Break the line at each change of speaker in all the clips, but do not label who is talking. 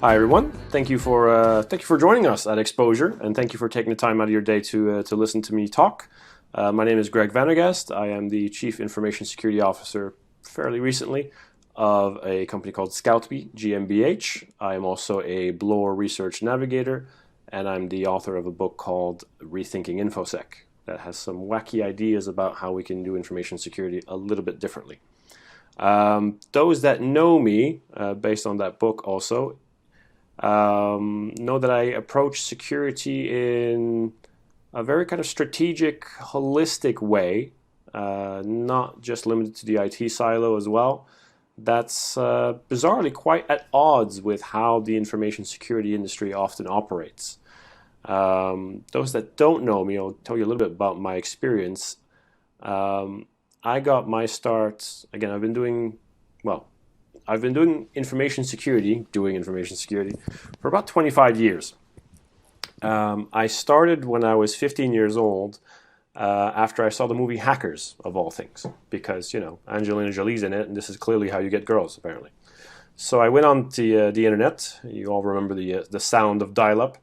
Hi everyone. Thank you for joining us at Xpsosure, and thank you for taking the time out of your day to listen to me talk. My name is Greg Gaast. I am the Chief Information Security Officer fairly recently of a company called Scout B GmbH. I am also a Bloor Research Navigator, and I'm the author of a book called Rethinking Infosec that has some wacky ideas about how we can do information security a little bit differently. Those that know me, based on that book also, know that I approach security in a very kind of strategic, holistic way, not just limited to the IT silo as well. That's bizarrely quite at odds with how the information security industry often operates. Those that don't know me, I'll tell you a little bit about my experience. I got my start, again, I've been doing information security, for about 25 years. I started when I was 15 years old, after I saw the movie Hackers, of all things, because, you know, Angelina Jolie's in it, and this is clearly how you get girls, apparently. So I went on the internet. You all remember the sound of dial-up,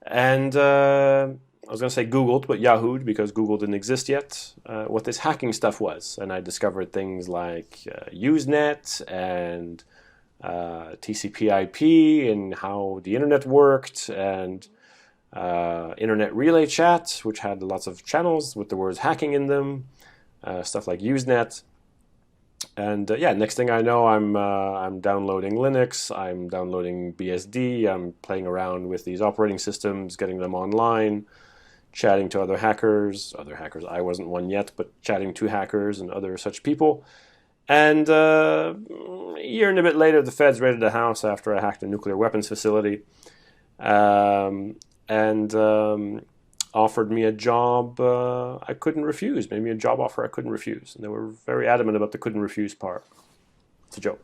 and I was going to say Googled, but Yahoo'd, because Google didn't exist yet, what this hacking stuff was. And I discovered things like Usenet and TCP/IP and how the internet worked, and internet relay chat, which had lots of channels with the words hacking in them, stuff like Usenet. And yeah, next thing I know, I'm downloading Linux, I'm downloading BSD, I'm playing around with these operating systems, getting them online, chatting to other hackers, I wasn't one yet, but chatting to hackers and other such people. And a year and a bit later, the feds raided the house after I hacked a nuclear weapons facility, and offered me a job I couldn't refuse, made me a job offer I couldn't refuse. And they were very adamant about the couldn't refuse part. It's a joke.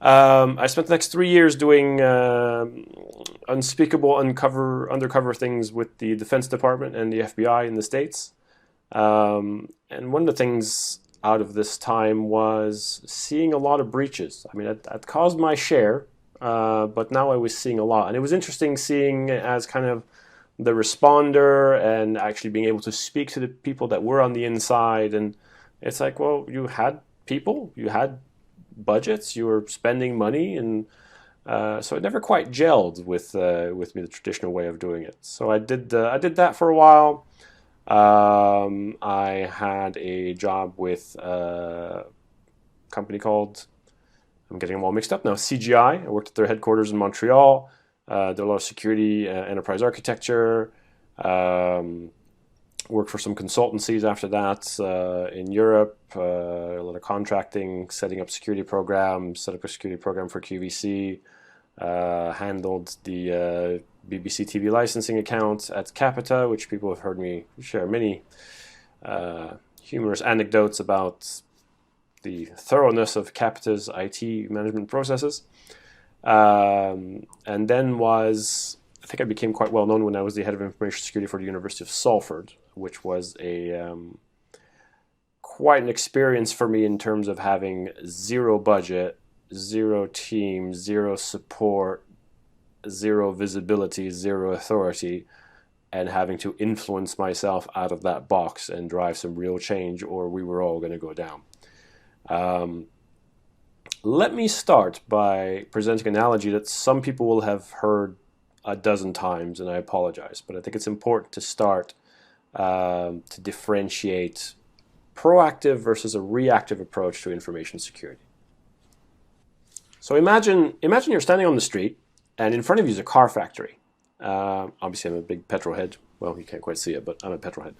I spent the next 3 years doing unspeakable undercover things with the Defense Department and the FBI in the States. And one of the things out of this time was seeing a lot of breaches. I mean, I'd caused my share, but now I was seeing a lot. And it was interesting seeing as kind of the responder and actually being able to speak to the people that were on the inside. And it's like, well, you had people, you had budgets, you were spending money, and so it never quite gelled with me, the traditional way of doing it. So I did that for a while. I had a job with a company called, I'm getting them all mixed up now, CGI. I worked at their headquarters in Montreal. Did a lot of security, enterprise architecture. Worked for some consultancies after that in Europe, a lot of contracting, setting up security programs, set up a security program for QVC, handled the BBC TV licensing account at Capita, which people have heard me share many humorous anecdotes about the thoroughness of Capita's IT management processes. And then I think I became quite well known when I was the head of information security for the University of Salford, which was quite an experience for me in terms of having zero budget, zero team, zero support, zero visibility, zero authority, and having to influence myself out of that box and drive some real change, or we were all going to go down. Let me start by presenting an analogy that some people will have heard a dozen times, and I apologize, but I think it's important to start to differentiate proactive versus a reactive approach to information security. So imagine you're standing on the street, and in front of you is a car factory. Obviously, I'm a big petrol head. Well, you can't quite see it, but I'm a petrol head.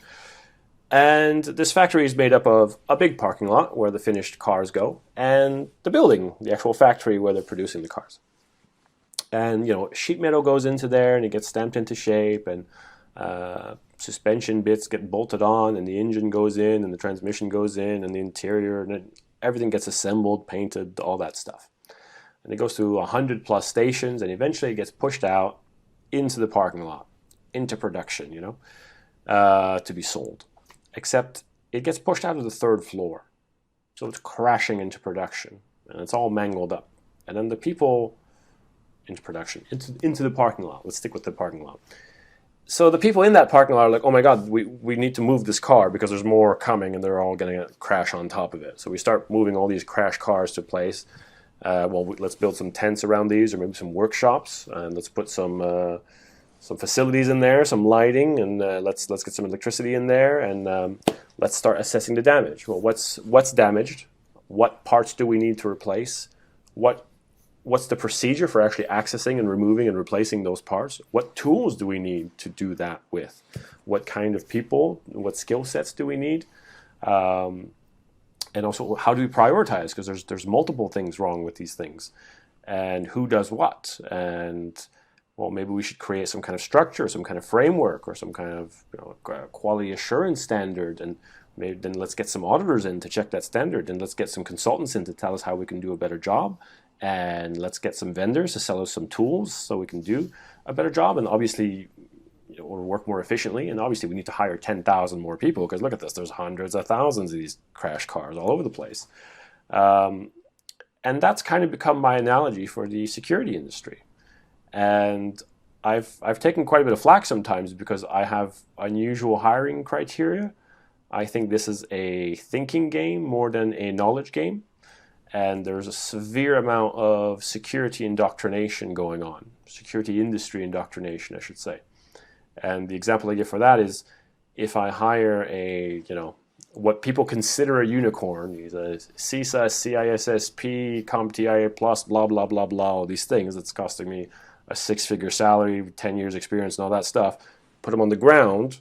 And this factory is made up of a big parking lot where the finished cars go, and the building, the actual factory where they're producing the cars. And, you know, sheet metal goes into there, and it gets stamped into shape, and suspension bits get bolted on, and the engine goes in, and the transmission goes in, and the interior, and everything gets assembled, painted, all that stuff. And it goes through 100+ stations, and eventually it gets pushed out into the parking lot, into production, you know, to be sold. Except it gets pushed out of the third floor. So it's crashing into production, and it's all mangled up. And then the people into production, into the parking lot. Let's stick with the parking lot. So the people in that parking lot are like, oh my God, we need to move this car because there's more coming and they're all going to crash on top of it. So we start moving all these crash cars to place. Let's build some tents around these, or maybe some workshops, and let's put some facilities in there, some lighting, and let's get some electricity in there, and let's start assessing the damage. Well, what's damaged? What parts do we need to replace? What's the procedure for actually accessing and removing and replacing those parts? What tools do we need to do that with? What kind of people, what skill sets do we need? And also, how do we prioritize? Because there's multiple things wrong with these things. And who does what? And, well, maybe we should create some kind of structure, some kind of framework, or some kind of quality assurance standard. And maybe then let's get some auditors in to check that standard. And let's get some consultants in to tell us how we can do a better job. And let's get some vendors to sell us some tools so we can do a better job, and obviously, or work more efficiently. And obviously, we need to hire 10,000 more people, because look at this, there's hundreds of thousands of these crash cars all over the place. And that's kind of become my analogy for the security industry. And I've taken quite a bit of flack sometimes because I have unusual hiring criteria. I think this is a thinking game more than a knowledge game. And there's a severe amount of security indoctrination going on, security industry indoctrination, I should say. And the example I give for that is, if I hire what people consider a unicorn, he's a CISA, CISSP, CompTIA plus, blah, blah, blah, blah, all these things, it's costing me a 6-figure salary, 10 years experience and all that stuff, put them on the ground,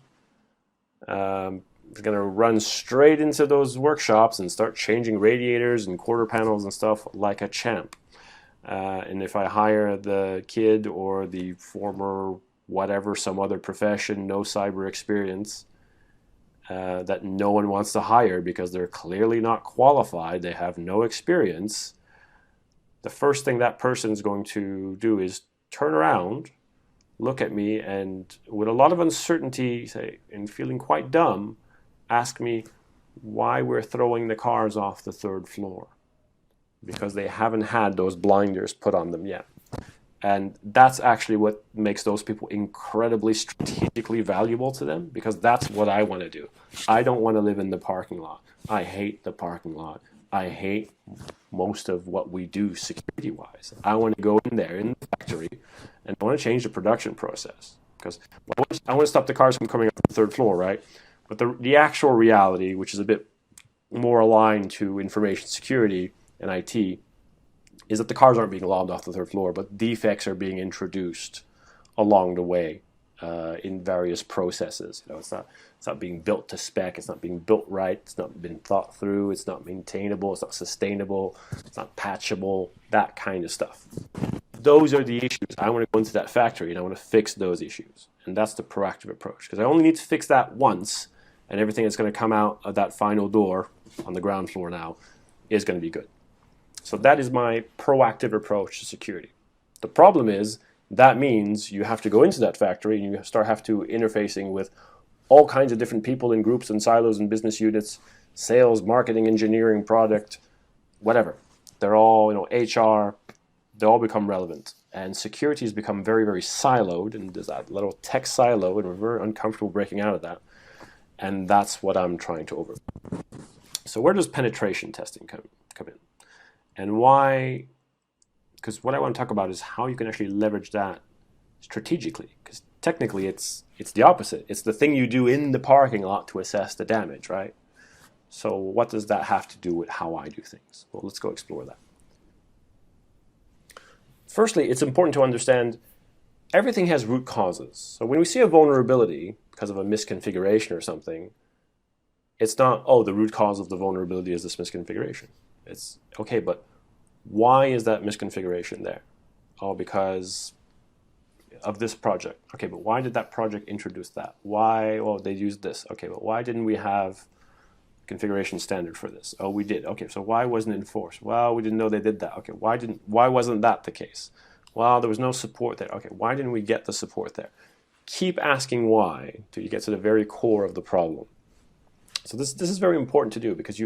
going to run straight into those workshops and start changing radiators and quarter panels and stuff like a champ. And if I hire the kid or the former whatever, some other profession, no cyber experience, that no one wants to hire because they're clearly not qualified, they have no experience, the first thing that person is going to do is turn around, look at me, and with a lot of uncertainty, say, and feeling quite dumb, ask me why we're throwing the cars off the 3rd floor, because they haven't had those blinders put on them yet. And that's actually what makes those people incredibly strategically valuable to them, because that's what I want to do. I don't want to live in the parking lot. I hate the parking lot. I hate most of what we do security-wise. I want to go in there in the factory and I want to change the production process, because I want to stop the cars from coming up the 3rd floor, right? But the actual reality, which is a bit more aligned to information security and IT, is that the cars aren't being lobbed off the 3rd floor, but defects are being introduced along the way in various processes. It's not being built to spec. It's not being built right. It's not been thought through. It's not maintainable. It's not sustainable. It's not patchable. That kind of stuff. Those are the issues. I want to go into that factory and I want to fix those issues. And that's the proactive approach, because I only need to fix that once, and everything that's going to come out of that final door on the ground floor now is going to be good. So that is my proactive approach to security. The problem is, that means you have to go into that factory and you have to interfacing with all kinds of different people in groups and silos and business units, sales, marketing, engineering, product, whatever. They're all, HR, they all become relevant. And security has become very, very siloed, and there's that little tech silo, and we're very uncomfortable breaking out of that. And that's what I'm trying to overcome. So where does penetration testing come in? And why? Because what I want to talk about is how you can actually leverage that strategically. Because technically it's the opposite. It's the thing you do in the parking lot to assess the damage, right? So what does that have to do with how I do things? Well, let's go explore that. Firstly, it's important to understand everything has root causes. So when we see a vulnerability because of a misconfiguration or something, it's not, oh, the root cause of the vulnerability is this misconfiguration. It's, okay, but why is that misconfiguration there? Oh, because of this project. Okay, but why did that project introduce that? Why? Well, they used this. Okay, but why didn't we have configuration standard for this? Oh, we did. Okay, so why wasn't it enforced? Well, we didn't know they did that. Okay, why wasn't that the case? Well, there was no support there. Okay, why didn't we get the support there? Keep asking why till you get to the very core of the problem. So this is very important to do, because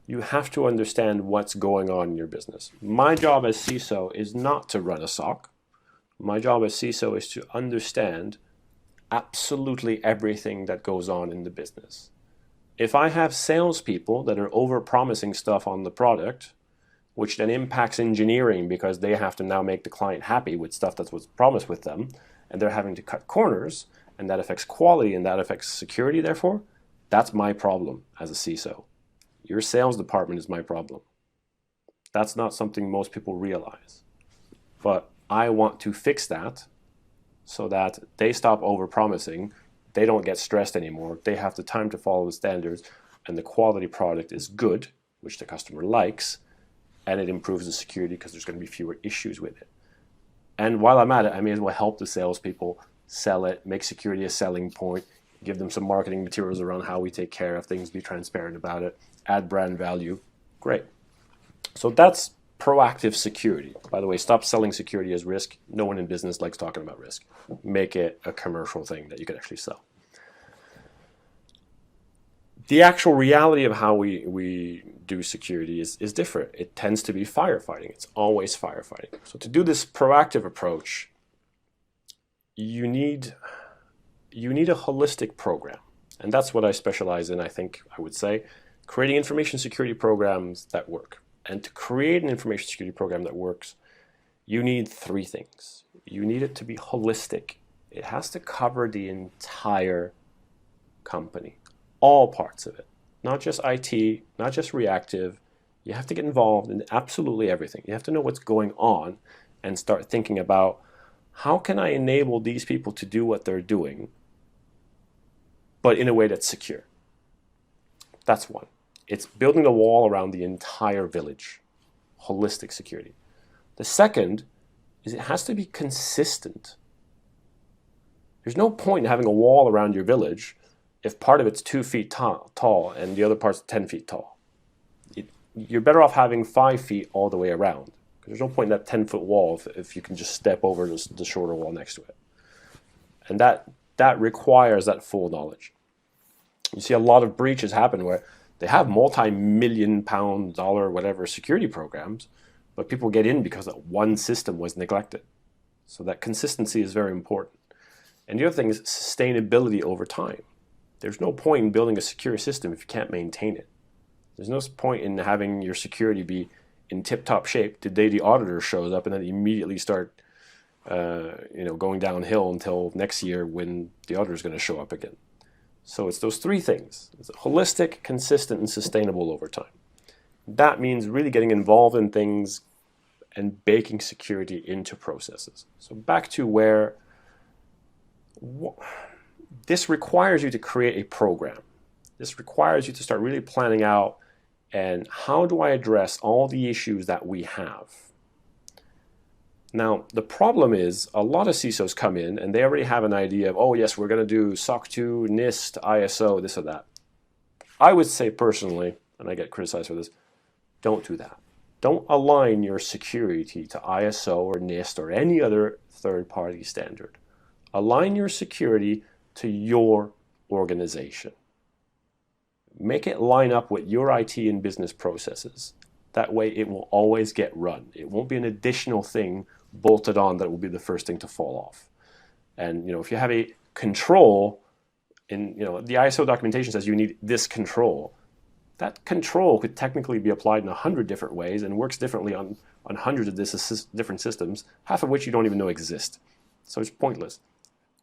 you have to understand what's going on in your business. My job as CISO is not to run a SOC. My job as CISO is to understand absolutely everything that goes on in the business. If I have salespeople that are over-promising stuff on the product, which then impacts engineering because they have to now make the client happy with stuff that was promised with them, and they're having to cut corners, and that affects quality and that affects security, therefore, that's my problem as a CISO. Your sales department is my problem. That's not something most people realize. But I want to fix that so that they stop over-promising, they don't get stressed anymore, they have the time to follow the standards, and the quality product is good, which the customer likes, and it improves the security because there's going to be fewer issues with it. And while I'm at it, I may as well help the salespeople sell it, make security a selling point, give them some marketing materials around how we take care of things, be transparent about it, add brand value. Great. So that's proactive security. By the way, stop selling security as risk. No one in business likes talking about risk. Make it a commercial thing that you can actually sell. The actual reality of how we do security is different. It tends to be firefighting. It's always firefighting. So to do this proactive approach, you need a holistic program. And that's what I specialize in, I think I would say. Creating information security programs that work. And to create an information security program that works, you need three things. You need it to be holistic. It has to cover the entire company, all parts of it, not just IT, not just reactive. You have to get involved in absolutely everything. You have to know what's going on and start thinking about how can I enable these people to do what they're doing, but in a way that's secure. That's one. It's building a wall around the entire village, holistic security. The second is it has to be consistent. There's no point in having a wall around your village if part of it's 2 feet tall and the other part's 10 feet tall. You're better off having 5 feet all the way around. There's no point in that 10-foot wall if you can just step over the shorter wall next to it. And that requires that full knowledge. You see a lot of breaches happen where they have multi-million pound, dollar, whatever security programs, but people get in because that one system was neglected. So that consistency is very important. And the other thing is sustainability over time. There's no point in building a secure system if you can't maintain it. There's no point in having your security be in tip-top shape the day the auditor shows up and then immediately start going downhill until next year when the auditor is going to show up again. So it's those three things. It's holistic, consistent, and sustainable over time. That means really getting involved in things and baking security into processes. So back to where this requires you to create a program. This requires you to start really planning out, and how do I address all the issues that we have? Now, the problem is a lot of CISOs come in and they already have an idea of, oh yes, we're going to do SOC 2, NIST, ISO, this or that. I would say personally, and I get criticized for this, don't do that. Don't align your security to ISO or NIST or any other third-party standard. Align your security to your organization. Make it line up with your IT and business processes. That way it will always get run. It won't be an additional thing bolted on that will be the first thing to fall off. And if you have a control, the ISO documentation says you need this control. That control could technically be applied in 100 different ways and works differently on hundreds of different systems, half of which you don't even know exist. So it's pointless.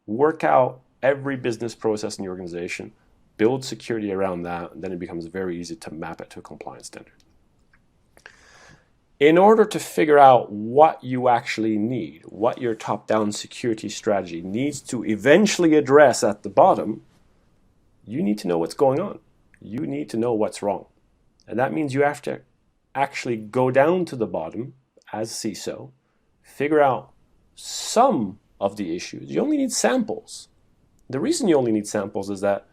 Work out every business process in your organization, build security around that, and then it becomes very easy to map it to a compliance standard. In order to figure out what you actually need, what your top-down security strategy needs to eventually address at the bottom, you need to know what's going on. You need to know what's wrong. And that means you have to actually go down to the bottom as CISO, figure out some of the issues. You only need samples. The reason you only need samples is that,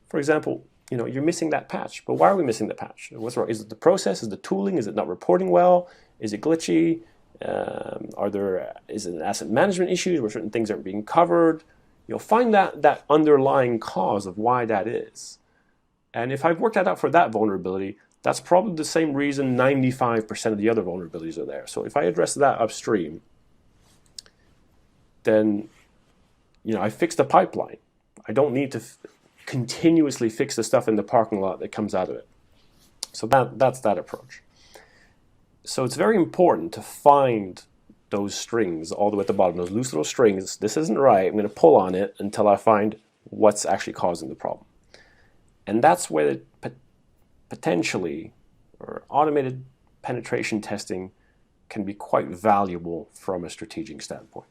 for example, you're missing that patch. But why are we missing the patch? What's wrong? Is it the process? Is it the tooling? Is it not reporting well? Is it glitchy? Is it an asset management issue where certain things aren't being covered? Find that underlying cause of why that is. And if I've worked that out for that vulnerability, That's probably the same reason 95% of the other vulnerabilities are there. So if I address that upstream, then I fix the pipeline. I don't need to continuously fix the stuff in the parking lot that comes out of it. So that's that approach. So it's very important to find those strings all the way at the bottom, those loose little strings. This isn't right. I'm going to pull on it until I find what's actually causing the problem. And that's where potentially or automated penetration testing can be quite valuable from a strategic standpoint.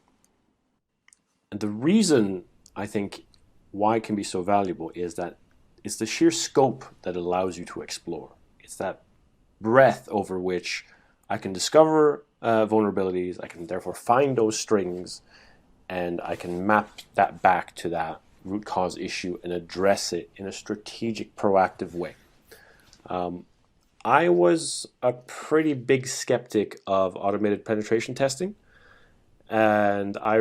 And the reason I think why it can be so valuable is that it's the sheer scope that allows you to explore. It's that breadth over which I can discover vulnerabilities, I can therefore find those strings, and I can map that back to that root cause issue and address it in a strategic, proactive way. I was a pretty big skeptic of automated penetration testing, and I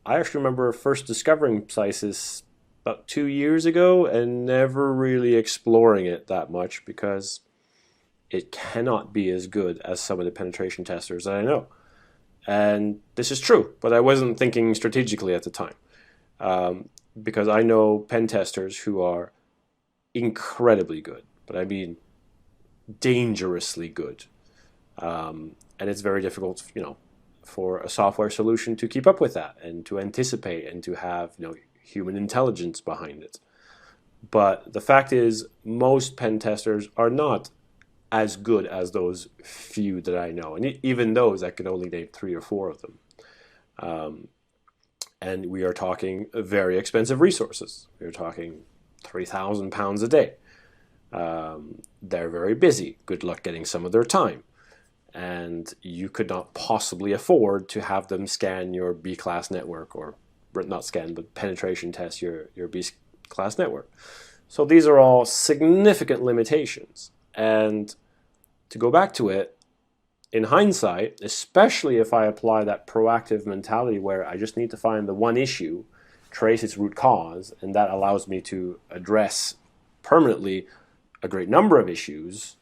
actually remember first discovering CISO about 2 years ago and never really exploring it that much because it cannot be as good as some of the penetration testers that I know. And this is true, but I wasn't thinking strategically at the time, because I know pen testers who are incredibly good, but I mean dangerously good. And it's very difficult, for a software solution to keep up with that and to anticipate and to have, human intelligence behind it. But the fact is, most pen testers are not as good as those few that I know. And even those, I can only name 3 or 4 of them. And we are talking very expensive resources. We're talking £3,000 a day. They're very busy. Good luck getting some of their time. And you could not possibly afford to have them scan your B-class network, or not scan, but penetration test your B-class network. So these are all significant limitations. And to go back to it, in hindsight, especially if I apply that proactive mentality where I just need to find the one issue, trace its root cause, and that allows me to address permanently a great number of issues,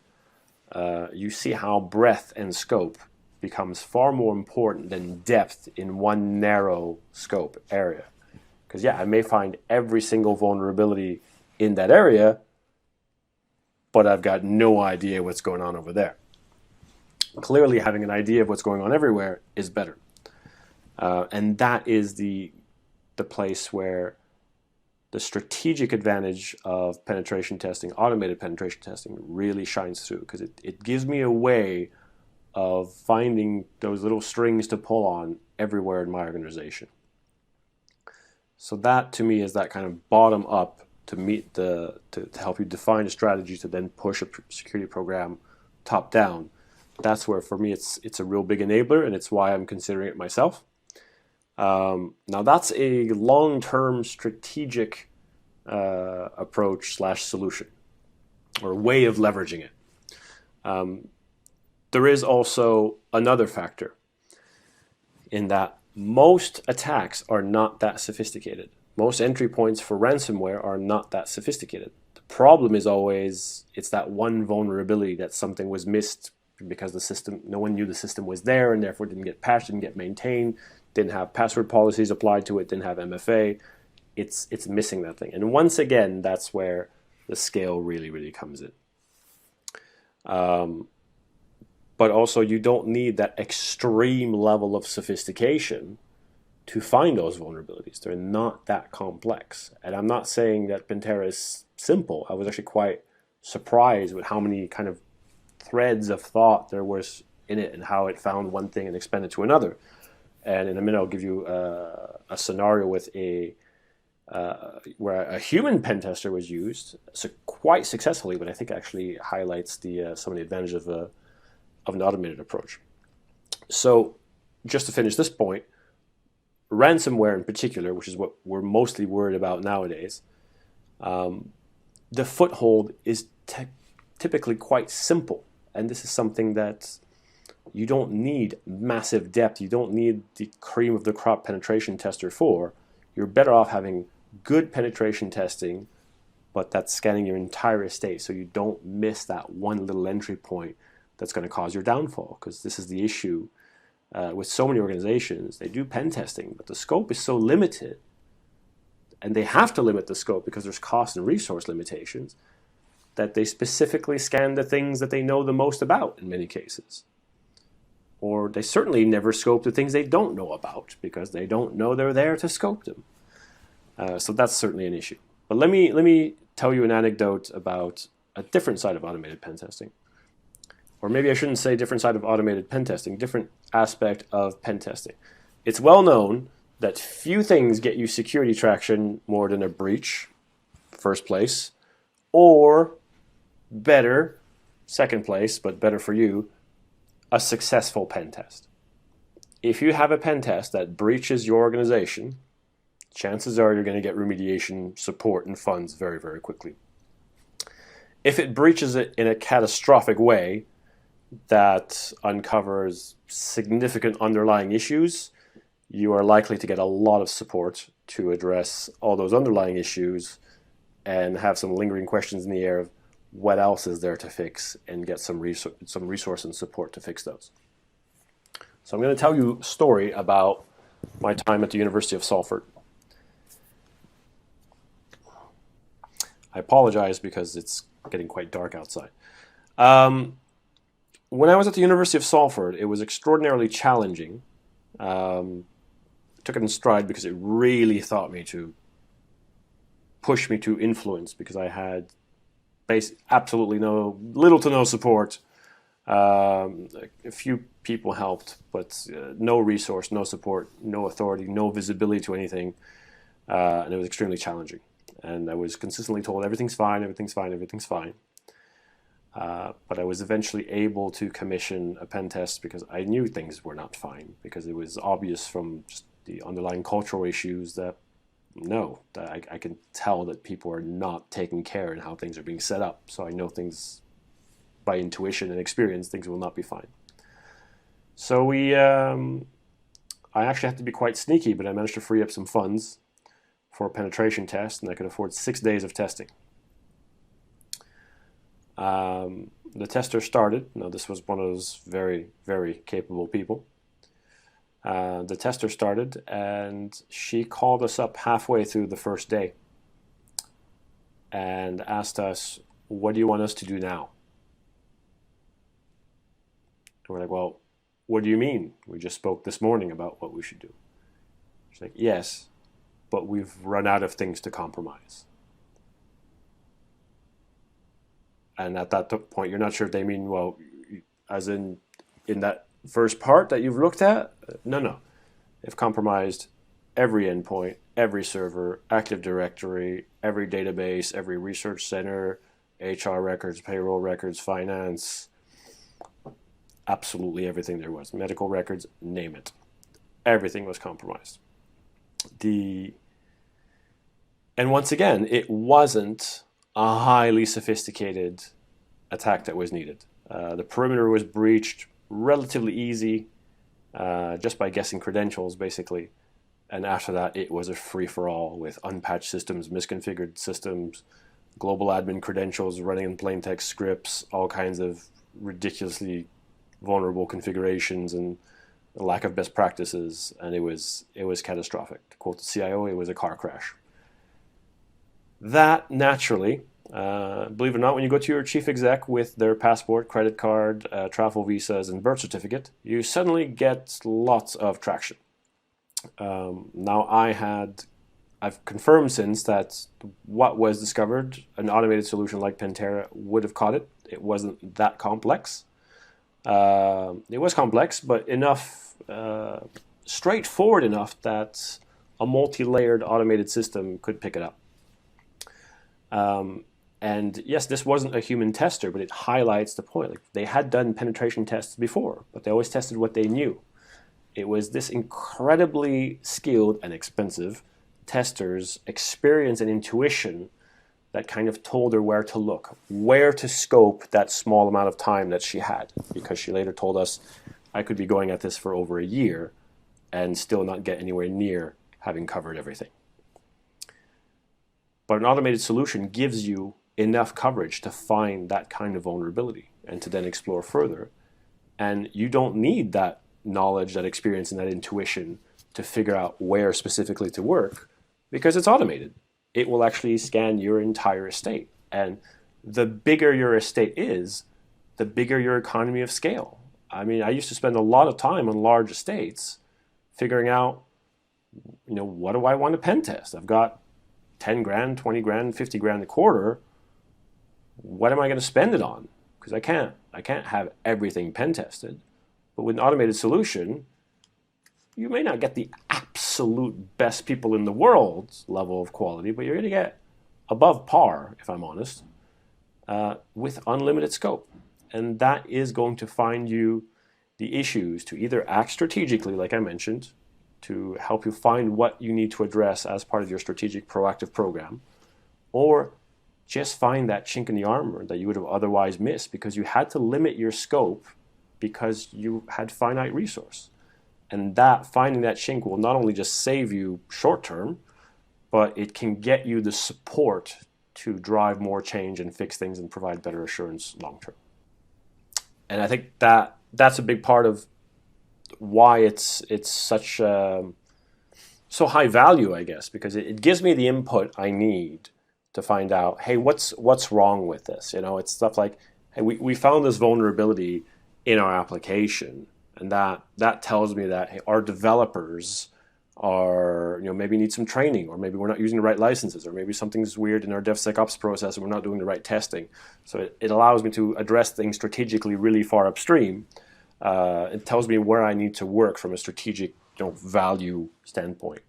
you see how breadth and scope becomes far more important than depth in one narrow scope area. Because I may find every single vulnerability in that area, but I've got no idea what's going on over there. Clearly, having an idea of what's going on everywhere is better. And that is the place where the strategic advantage of penetration testing, automated penetration testing, really shines through, because it gives me a way of finding those little strings to pull on everywhere in my organization. So that, to me, is that kind of bottom up to help you define a strategy to then push a security program top down. That's where, for me, it's a real big enabler, and it's why I'm considering it myself. Now, that's a long-term strategic approach / solution, or way of leveraging it. There is also another factor in that most attacks are not that sophisticated. Most entry points for ransomware are not that sophisticated. The problem is always it's that one vulnerability that something was missed because no one knew the system was there, and therefore didn't get patched, didn't get maintained, didn't have password policies applied to it, didn't have MFA. It's missing that thing. And once again, that's where the scale really, really comes in. But also, you don't need that extreme level of sophistication to find those vulnerabilities. They're not that complex. And I'm not saying that Pentera is simple. I was actually quite surprised with how many kind of threads of thought there was in it and how it found one thing and expanded to another. And in a minute, I'll give you a scenario with where a human pen tester was used, so quite successfully, but I think actually highlights some of the advantages of an automated approach. So just to finish this point, ransomware in particular, which is what we're mostly worried about nowadays, the foothold is typically quite simple. And this is something that you don't need massive depth. You don't need the cream of the crop penetration tester for. You're better off having good penetration testing but that's scanning your entire estate so you don't miss that one little entry point that's going to cause your downfall. Because this is the issue with so many organizations. They do pen testing, but the scope is so limited, and they have to limit the scope because there's cost and resource limitations, that they specifically scan the things that they know the most about in many cases. Or they certainly never scope the things they don't know about because they don't know they're there to scope them. So that's certainly an issue. But let me tell you an anecdote about a different side of automated pen testing. Or maybe I shouldn't say different side of automated pen testing, different aspect of pen testing. It's well known that few things get you security traction more than a breach, first place, or better, second place, but better for you, a successful pen test. If you have a pen test that breaches your organization, chances are you're going to get remediation support and funds very, very quickly. If it breaches it in a catastrophic way that uncovers significant underlying issues, you are likely to get a lot of support to address all those underlying issues and have some lingering questions in the air of what else is there to fix, and get some resource and support to fix those. So I'm going to tell you a story about my time at the University of Salford. I apologize because it's getting quite dark outside. When I was at the University of Salford, it was extraordinarily challenging. Took it in stride because it really taught me to push me to influence, because I had absolutely little to no support. A few people helped, but no resource, no support, no authority, no visibility to anything, and it was extremely challenging. And I was consistently told everything's fine, everything's fine, everything's fine. But I was eventually able to commission a pen test because I knew things were not fine, because it was obvious from just the underlying cultural issues that I can tell that people are not taking care in how things are being set up. So I know things by intuition and experience, things will not be fine. So I actually had to be quite sneaky, but I managed to free up some funds for a penetration test, and I could afford 6 days of testing. The tester started. Now, this was one of those very, very capable people. The tester started, and she called us up halfway through the first day and asked us, "What do you want us to do now?" And we're like, "Well, what do you mean? We just spoke this morning about what we should do." She's like, "Yes, but we've run out of things to compromise." And at that point, you're not sure if they mean, well, as in that first part that you've looked at? No. They've compromised every endpoint, every server, Active Directory, every database, every research center, HR records, payroll records, finance, absolutely everything there was. Medical records, name it. Everything was compromised. And once again, it wasn't a highly sophisticated attack that was needed. The perimeter was breached relatively easy, just by guessing credentials, basically. And after that, it was a free-for-all with unpatched systems, misconfigured systems, global admin credentials running in plain text scripts, all kinds of ridiculously vulnerable configurations, and a lack of best practices. And it was catastrophic. To quote the CIO, it was a car crash. That naturally, believe it or not, when you go to your chief exec with their passport, credit card, travel visas, and birth certificate, you suddenly get lots of traction. Now I've confirmed since that what was discovered, an automated solution like Pentera would have caught it. It wasn't that complex. It was complex, but enough, straightforward enough that a multi-layered automated system could pick it up. And yes, this wasn't a human tester, but it highlights the point. Like, they had done penetration tests before, but they always tested what they knew. It was this incredibly skilled and expensive tester's experience and intuition that kind of told her where to look, where to scope that small amount of time that she had, because she later told us, I could be going at this for over a year and still not get anywhere near having covered everything. But an automated solution gives you enough coverage to find that kind of vulnerability and to then explore further. And you don't need that knowledge, that experience, and that intuition to figure out where specifically to work, because it's automated. It will actually scan your entire estate. And the bigger your estate is, the bigger your economy of scale. I mean, I used to spend a lot of time on large estates figuring out, what do I want to pen test? I've got 10 grand, 20 grand, 50 grand a quarter. What am I going to spend it on? Because I can't have everything pen tested. But with an automated solution, you may not get the absolute best people in the world level of quality, but you're going to get above par, if I'm honest, with unlimited scope. And that is going to find you the issues to either act strategically, like I mentioned, to help you find what you need to address as part of your strategic proactive program, or just find that chink in the armor that you would have otherwise missed because you had to limit your scope because you had finite resource. And that finding that chink will not only just save you short term, but it can get you the support to drive more change and fix things and provide better assurance long term. And I think that's a big part of why it's such so high value, I guess, because it gives me the input I need to find out, hey, what's wrong with this? It's stuff like, hey, we found this vulnerability in our application, and that tells me that, hey, our developers are, maybe need some training, or maybe we're not using the right licenses, or maybe something's weird in our DevSecOps process and we're not doing the right testing. So it allows me to address things strategically really far upstream. It tells me where I need to work from a strategic value standpoint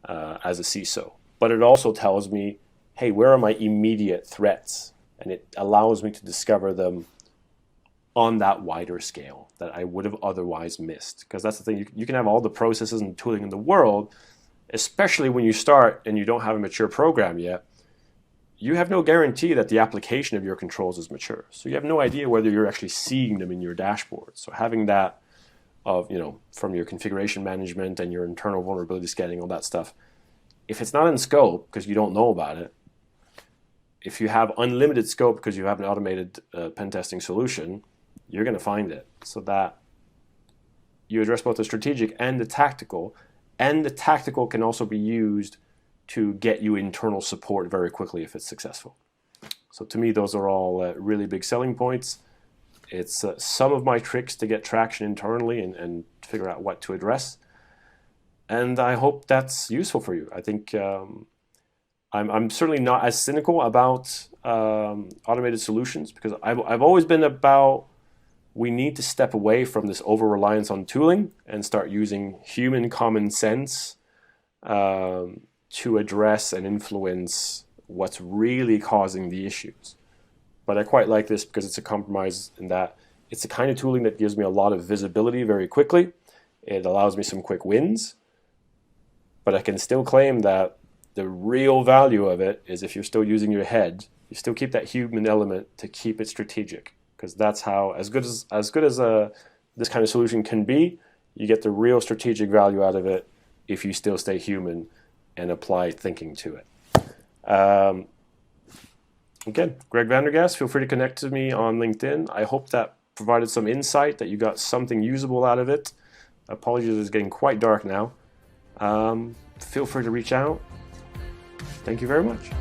as a CISO. But it also tells me, hey, where are my immediate threats? And it allows me to discover them on that wider scale that I would have otherwise missed. Because that's the thing, you can have all the processes and tooling in the world, especially when you start and you don't have a mature program yet. You have no guarantee that the application of your controls is mature. So you have no idea whether you're actually seeing them in your dashboard. So having that from your configuration management and your internal vulnerability scanning, all that stuff, if it's not in scope because you don't know about it, if you have unlimited scope because you have an automated pen testing solution, you're going to find it. So that you address both the strategic and the tactical can also be used to get you internal support very quickly if it's successful. So to me, those are all really big selling points. It's some of my tricks to get traction internally and figure out what to address. And I hope that's useful for you. I think I'm certainly not as cynical about automated solutions, because I've always been about, we need to step away from this over-reliance on tooling and start using human common sense to address and influence what's really causing the issues. But I quite like this because it's a compromise in that it's the kind of tooling that gives me a lot of visibility very quickly. It allows me some quick wins, but I can still claim that the real value of it is if you're still using your head, you still keep that human element to keep it strategic, because that's how, as good as this kind of solution can be, you get the real strategic value out of it if you still stay human and apply thinking to it. Again, Greg Vandergast, feel free to connect to me on LinkedIn. I hope that provided some insight, that you got something usable out of it. Apologies, it's getting quite dark now. Feel free to reach out. Thank you very much.